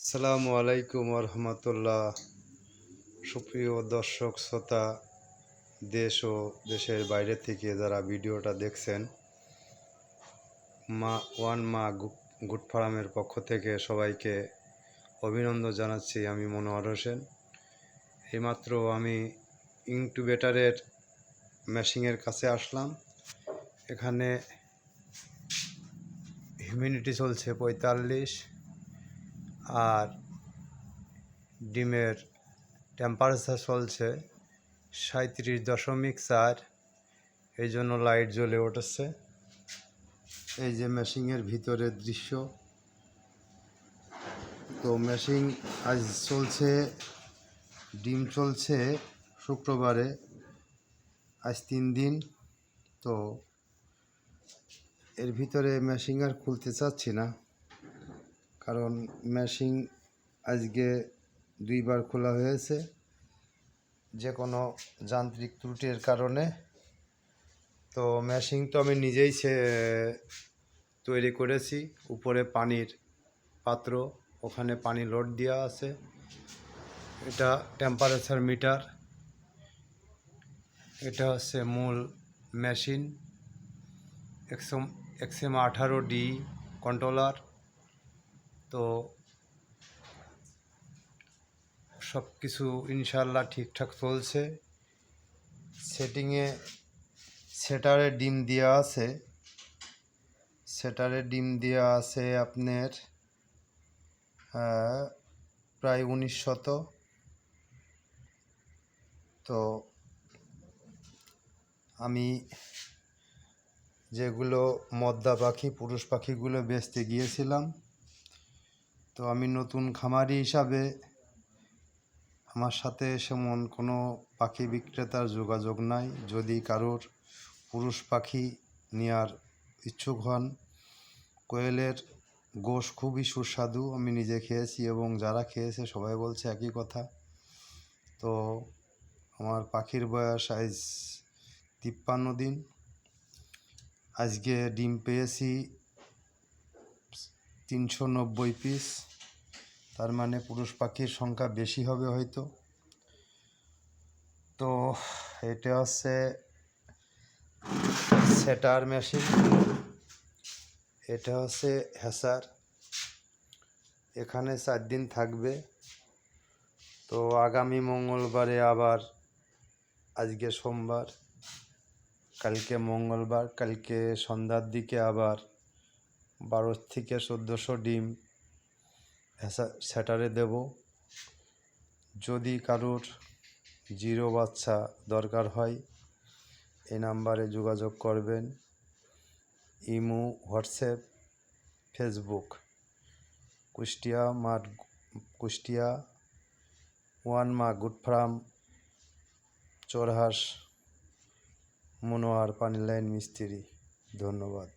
আসসালামু আলাইকুম রহমতুল্লাহ। সুপ্রিয় দর্শক শ্রোতা, দেশ ও দেশের বাইরে থেকে যারা ভিডিওটা দেখছেন, মা গুড ফার্মের পক্ষ থেকে সবাইকে অভিনন্দন জানাচ্ছি। আমি মনোয়ার হোসেন। এইমাত্র আমি ইনকিউবেটরের মেশিনের কাছে আসলাম। এখানে হিউমিডিটি চলছে 45, আর ডিমের টেম্পারেচার চলছে 37.4। এই জন্য লাইট জ্বলে উঠেছে। এই যে মেশিনের ভিতরের দৃশ্য। তো মেশিন আজ চলছে, ডিম চলছে শুক্রবারে, আজ 3 দিন। তো এর ভিতরে মেশিন আর খুলতে চাচ্ছি না, কারণ মেশিন আজকে 2 বার খোলা হয়েছে যে কোনো যান্ত্রিক ত্রুটির কারণে। তো মেশিন তো আমি নিজেই তৈরি করেছি। উপরে পানির পাত্র, ওখানে পানি লোড দেওয়া আছে। এটা টেম্পারেচার মিটার, এটা হচ্ছে মূল মেশিন। XM18D controller. তো সব কিছু ইনশাল্লাহ ঠিকঠাক চলছে। সেটারে ডিম দেওয়া আছে, আপনার প্রায় 1900। তো আমি যেগুলো মদ্দা পাখি, পুরুষ পাখিগুলো বেচতে গিয়েছিলাম, তো আমি নতুন খামারি হিসাবে আমার সাথে সেমন কোনো পাখি বিক্রেতার যোগাযোগ নাই। যদি কারোর পুরুষ পাখি নেওয়ার ইচ্ছুক হন, কোয়েলের গোশ খুবই সুস্বাদু। আমি নিজে খেয়েছি এবং যারা খেয়েছে সবাই বলছে একই কথা। তো আমার পাখির বয়স আজ 53 দিন। আজকে ডিম পেয়েছি 390 পিস। তার মানে পুরুষ পাখির সংখ্যা বেশি হবে হয়তো। তো এটা হচ্ছে সেটার মেশিন, এটা হচ্ছে হ্যাসার। এখানে 4 দিন থাকবে। তো আগামী মঙ্গলবারে আবার, আজকে সোমবার, কালকে মঙ্গলবার, কালকে সন্ধ্যার দিকে আবার 12 থেকে 1400 ডিম সেটারে দেব। যদি কারোর জিরো বাচ্চা দরকার হয়, এই নাম্বারে যোগাযোগ করবেন। Imo, WhatsApp, Facebook. কুষ্টিয়া 1 মা গুড ফার্ম, চোরহাস, মনোয়ার পানি লাইন মিস্ত্রি। ধন্যবাদ।